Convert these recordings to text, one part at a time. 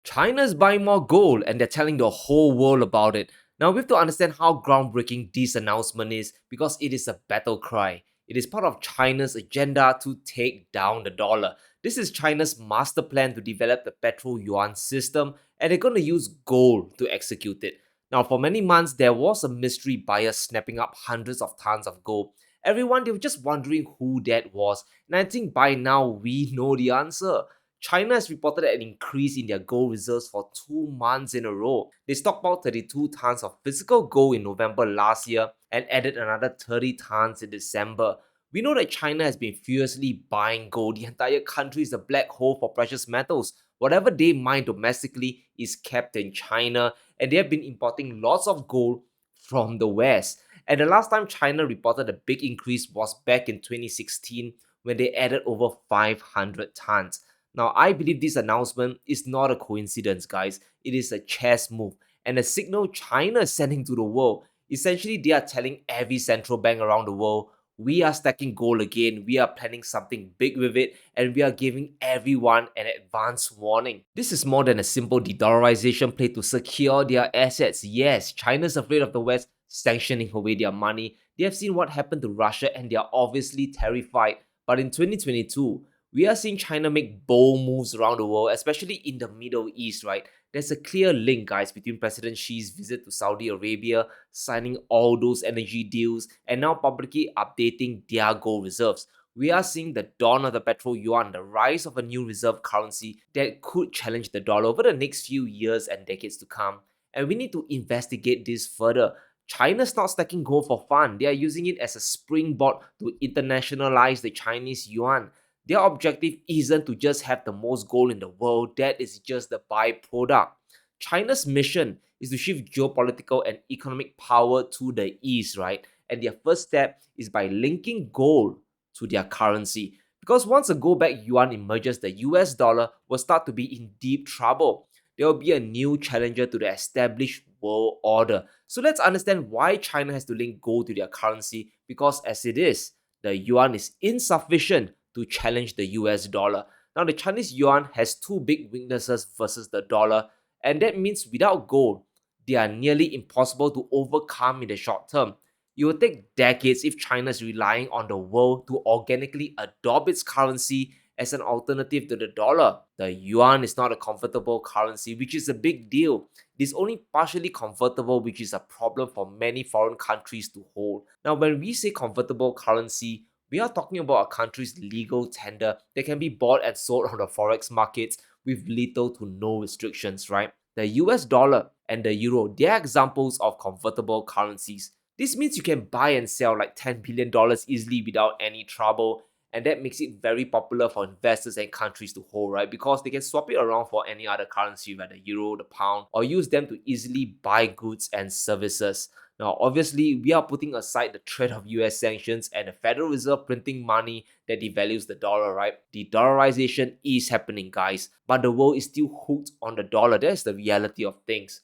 China's buying more gold and they're telling the whole world about it. Now we have to understand how groundbreaking this announcement is because it is a battle cry. It is part of China's agenda to take down the dollar. This is China's master plan to develop the PetroYuan system and they're going to use gold to execute it. Now for many months there was a mystery buyer snapping up hundreds of tons of gold. Everyone they were just wondering who that was, and I think by now we know the answer. China has reported an increase in their gold reserves for 2 months in a row. They stockpiled 32 tons of physical gold in November last year and added another 30 tons in December. We know that China has been furiously buying gold. The entire country is a black hole for precious metals. Whatever they mine domestically is kept in China, and they have been importing lots of gold from the West. And the last time China reported a big increase was back in 2016 when they added over 500 tons. Now, I believe this announcement is not a coincidence, guys. It is a chess move and a signal China is sending to the world. Essentially, they are telling every central bank around the world, we are stacking gold again, we are planning something big with it, and we are giving everyone an advance warning. This is more than a simple de-dollarization play to secure their assets. Yes, China's afraid of the West sanctioning away their money. They have seen what happened to Russia and they are obviously terrified. But in 2022, we are seeing China make bold moves around the world, especially in the Middle East, right? There's a clear link, guys, between President Xi's visit to Saudi Arabia, signing all those energy deals, and now publicly updating their gold reserves. We are seeing the dawn of the PetroYuan, the rise of a new reserve currency that could challenge the dollar over the next few years and decades to come. And we need to investigate this further. China's not stacking gold for fun. They are using it as a springboard to internationalize the Chinese yuan. Their objective isn't to just have the most gold in the world, that is just the byproduct. China's mission is to shift geopolitical and economic power to the east, right? And their first step is by linking gold to their currency. Because once a gold backed yuan emerges, the US dollar will start to be in deep trouble. There will be a new challenger to the established world order. So let's understand why China has to link gold to their currency, because as it is, the yuan is insufficient to challenge the US dollar. Now, the Chinese yuan has two big weaknesses versus the dollar, and that means without gold, they are nearly impossible to overcome in the short term. It will take decades if China is relying on the world to organically adopt its currency as an alternative to the dollar. The yuan is not a convertible currency, which is a big deal. It is only partially convertible, which is a problem for many foreign countries to hold. Now, when we say convertible currency, we are talking about a country's legal tender that can be bought and sold on the forex markets with little to no restrictions, right? The US dollar and the euro, they are examples of convertible currencies. This means you can buy and sell like $10 billion easily without any trouble, and that makes it very popular for investors and countries to hold, right? Because they can swap it around for any other currency, like the euro, the pound, or use them to easily buy goods and services. Now, obviously, we are putting aside the threat of US sanctions and the Federal Reserve printing money that devalues the dollar, right? The dollarization is happening, guys, but the world is still hooked on the dollar. That's the reality of things.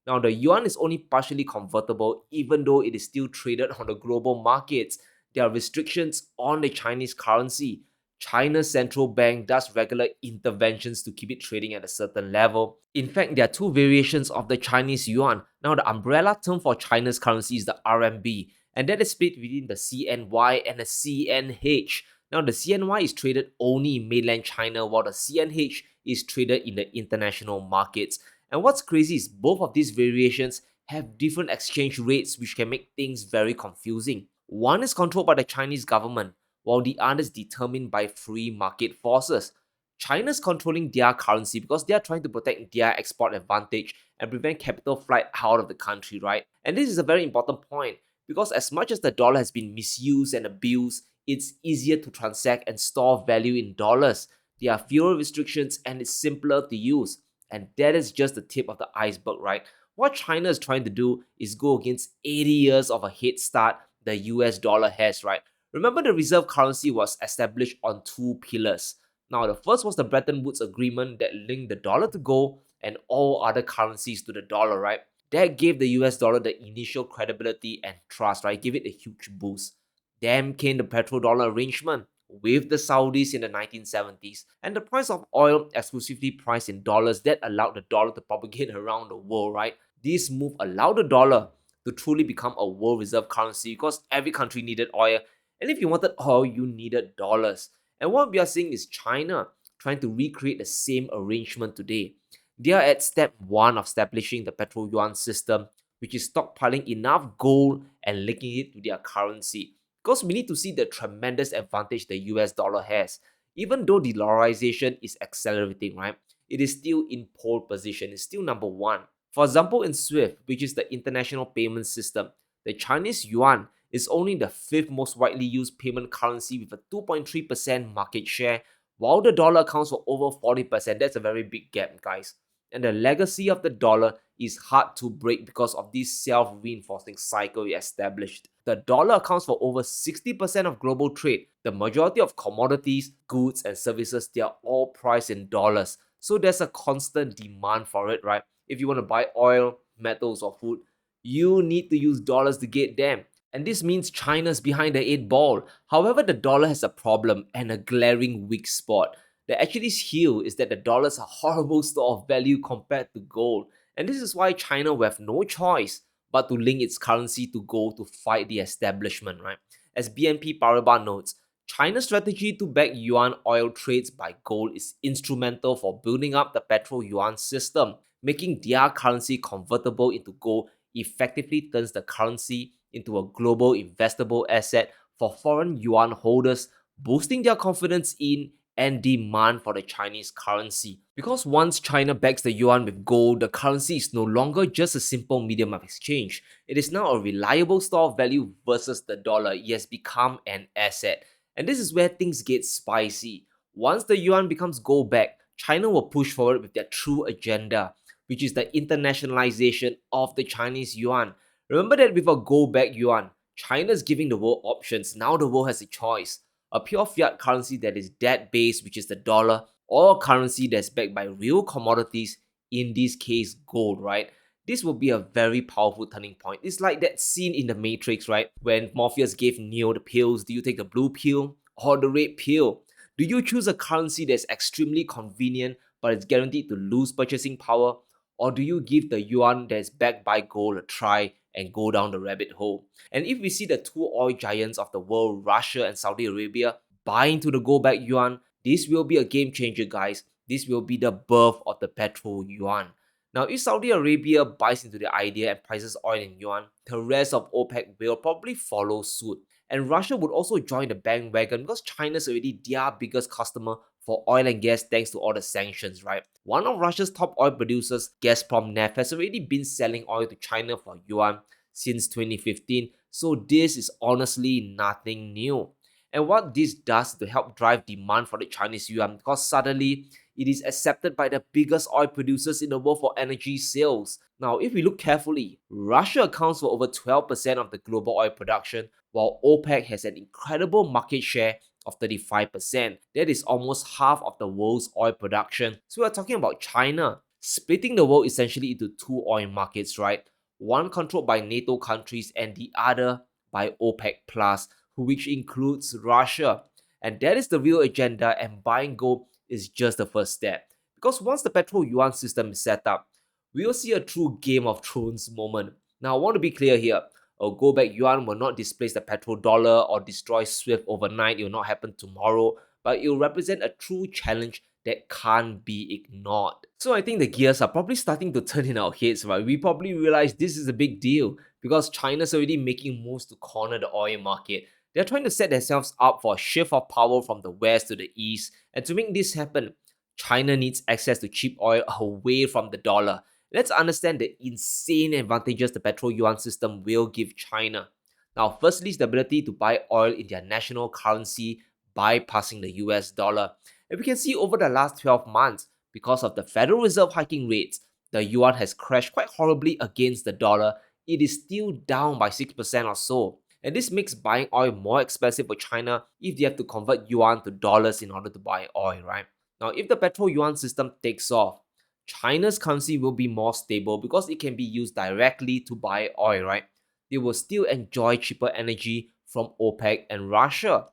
Now, the yuan is only partially convertible, even though it is still traded on the global markets. There are restrictions on the Chinese currency. China's central bank does regular interventions to keep it trading at a certain level. In fact, there are two variations of the Chinese yuan. Now, the umbrella term for China's currency is the RMB, and that is split within the CNY and the CNH. Now, the CNY is traded only in mainland China, while the CNH is traded in the international markets. And what's crazy is both of these variations have different exchange rates, which can make things very confusing. One is controlled by the Chinese government, while the other is determined by free market forces. China's controlling their currency because they are trying to protect their export advantage and prevent capital flight out of the country, right? And this is a very important point because as much as the dollar has been misused and abused, it's easier to transact and store value in dollars. There are fewer restrictions and it's simpler to use. And that is just the tip of the iceberg, right? What China is trying to do is go against 80 years of a head start the US dollar has, right? Remember, the reserve currency was established on two pillars. Now, the first was the Bretton Woods Agreement that linked the dollar to gold and all other currencies to the dollar, right? That gave the US dollar the initial credibility and trust, right? Give it a huge boost. Then came the petrodollar arrangement, with the Saudis in the 1970s, and the price of oil exclusively priced in dollars that allowed the dollar to propagate around the world, right? This move allowed the dollar to truly become a world reserve currency because every country needed oil, and if you wanted oil, you needed dollars. And what we are seeing is China trying to recreate the same arrangement today. They are at step 1 of establishing the PetroYuan system, which is stockpiling enough gold and linking it to their currency. Because we need to see the tremendous advantage the US dollar has. Even though the dollarization is accelerating, right? It is still in pole position, it's still number 1. For example, in SWIFT, which is the international payment system, the Chinese yuan is only the 5th most widely used payment currency with a 2.3% market share, while the dollar accounts for over 40%. That's a very big gap, guys. And the legacy of the dollar is hard to break because of this self-reinforcing cycle it established. The dollar accounts for over 60% of global trade. The majority of commodities, goods, and services, they are all priced in dollars. So there's a constant demand for it, right? If you want to buy oil, metals, or food, you need to use dollars to get them. And this means China's behind the 8 ball. However, the dollar has a problem and a glaring weak spot. The Achilles heel is that the dollar is a horrible store of value compared to gold. And this is why China will have no choice but to link its currency to gold to fight the establishment, right? As BNP Paribas notes, China's strategy to back yuan oil trades by gold is instrumental for building up the petro-yuan system. Making their currency convertible into gold effectively turns the currency into a global investable asset for foreign yuan holders, boosting their confidence in and demand for the Chinese currency. Because once China backs the yuan with gold, the currency is no longer just a simple medium of exchange. It is now a reliable store of value versus the dollar. It has become an asset. And this is where things get spicy. Once the yuan becomes gold backed, China will push forward with their true agenda, which is the internationalization of the Chinese yuan. Remember that with a gold backed yuan, China is giving the world options. Now the world has a choice. A pure fiat currency that is debt based, which is the dollar, or a currency that's backed by real commodities, in this case gold, right? This will be a very powerful turning point. It's like that scene in the Matrix, right? When Morpheus gave Neo the pills. Do you take the blue pill or the red pill? Do you choose a currency that's extremely convenient but is guaranteed to lose purchasing power? Or do you give the yuan that's backed by gold a try and go down the rabbit hole? And if we see the two oil giants of the world, Russia and Saudi Arabia, buy into the gold backed yuan, this will be a game changer, guys. This will be the birth of the petro yuan. Now, if Saudi Arabia buys into the idea and prices oil in yuan, the rest of OPEC will probably follow suit. And Russia would also join the bandwagon because China's already their biggest customer for oil and gas thanks to all the sanctions, right? One of Russia's top oil producers, Gazprom Neft, has already been selling oil to China for yuan since 2015, so this is honestly nothing new. And what this does to help drive demand for the Chinese yuan, because suddenly it is accepted by the biggest oil producers in the world for energy sales. Now, if we look carefully, Russia accounts for over 12% of the global oil production, while OPEC has an incredible market share of 35%. That is almost half of the world's oil production. So we're talking about China splitting the world essentially into two oil markets, right? One controlled by NATO countries and the other by OPEC Plus, which includes Russia. And that is the real agenda, and buying gold is just the first step. Because once the petro yuan system is set up, we'll see a true Game of Thrones moment. Now, I want to be clear here. A gold back yuan will not displace the petrodollar or destroy SWIFT overnight. It will not happen tomorrow, but it will represent a true challenge that can't be ignored. So I think the gears are probably starting to turn in our heads, right? We probably realize this is a big deal because China's already making moves to corner the oil market. They're trying to set themselves up for a shift of power from the west to the east, and to make this happen, China needs access to cheap oil away from the dollar. Let's understand the insane advantages the petro-yuan system will give China. Now, firstly, is the ability to buy oil in their national currency, bypassing the US dollar. And we can see over the last 12 months, because of the Federal Reserve hiking rates, the yuan has crashed quite horribly against the dollar. It is still down by 6% or so. And this makes buying oil more expensive for China if they have to convert yuan to dollars in order to buy oil, right? Now, if the petro-yuan system takes off, China's currency will be more stable because it can be used directly to buy oil, right? They will still enjoy cheaper energy from OPEC and Russia.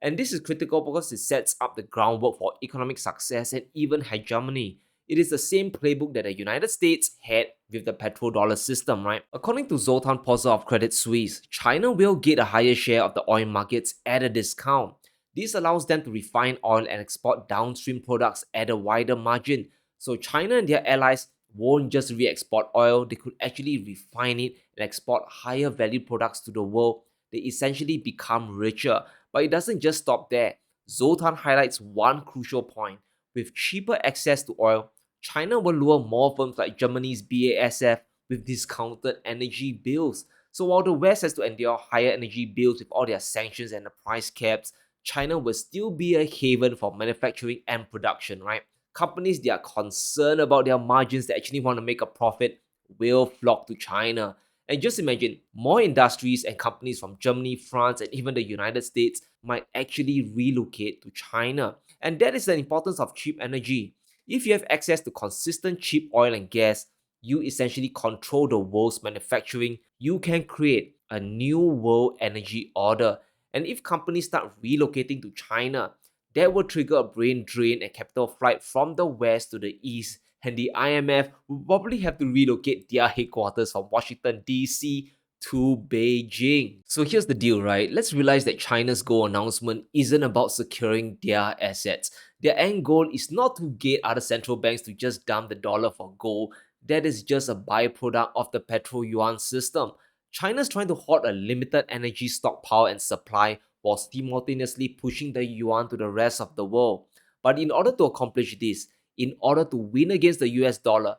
And this is critical because it sets up the groundwork for economic success and even hegemony. It is the same playbook that the United States had with the petrodollar system, right? According to Zoltan Pozsar of Credit Suisse, China will get a higher share of the oil markets at a discount. This allows them to refine oil and export downstream products at a wider margin. So China and their allies won't just re-export oil, they could actually refine it and export higher value products to the world. They essentially become richer. But it doesn't just stop there. Zoltan highlights one crucial point. With cheaper access to oil, China will lure more firms like Germany's BASF with discounted energy bills. So while the West has to endure higher energy bills with all their sanctions and the price caps, China will still be a haven for manufacturing and production, right? Companies that are concerned about their margins that actually want to make a profit will flock to China. And just imagine, more industries and companies from Germany, France, and even the United States might actually relocate to China. And that is the importance of cheap energy. If you have access to consistent cheap oil and gas, you essentially control the world's manufacturing. You can create a new world energy order. And if companies start relocating to China, that will trigger a brain drain and capital flight from the west to the east, and the IMF will probably have to relocate their headquarters from Washington, D.C. to Beijing. So here's the deal, right? Let's realize that China's goal announcement isn't about securing their assets. Their end goal is not to get other central banks to just dump the dollar for gold. That is just a byproduct of the PetroYuan system. China's trying to hoard a limited energy stockpile and supply while simultaneously pushing the yuan to the rest of the world. But in order to accomplish this, in order to win against the US dollar,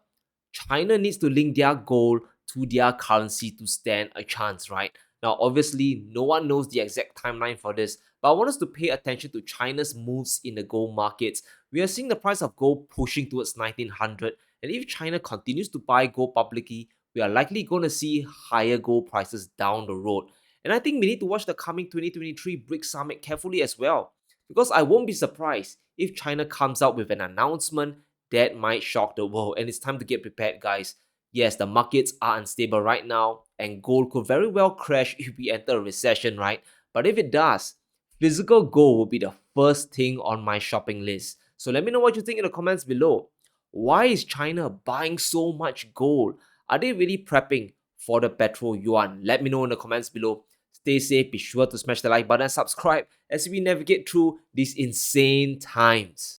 China needs to link their goal to their currency to stand a chance, right? Now, obviously, no one knows the exact timeline for this, but I want us to pay attention to China's moves in the gold markets. We are seeing the price of gold pushing towards 1900, and if China continues to buy gold publicly, we are likely going to see higher gold prices down the road. And I think we need to watch the coming 2023 BRICS summit carefully as well, because I won't be surprised if China comes out with an announcement that might shock the world, and it's time to get prepared, guys. Yes, the markets are unstable right now, and gold could very well crash if we enter a recession, right? But if it does, physical gold will be the first thing on my shopping list. So let me know what you think in the comments below. Why is China buying so much gold? Are they really prepping for the petro yuan? Let me know in the comments below. Stay safe, be sure to smash the like button and subscribe as we navigate through these insane times.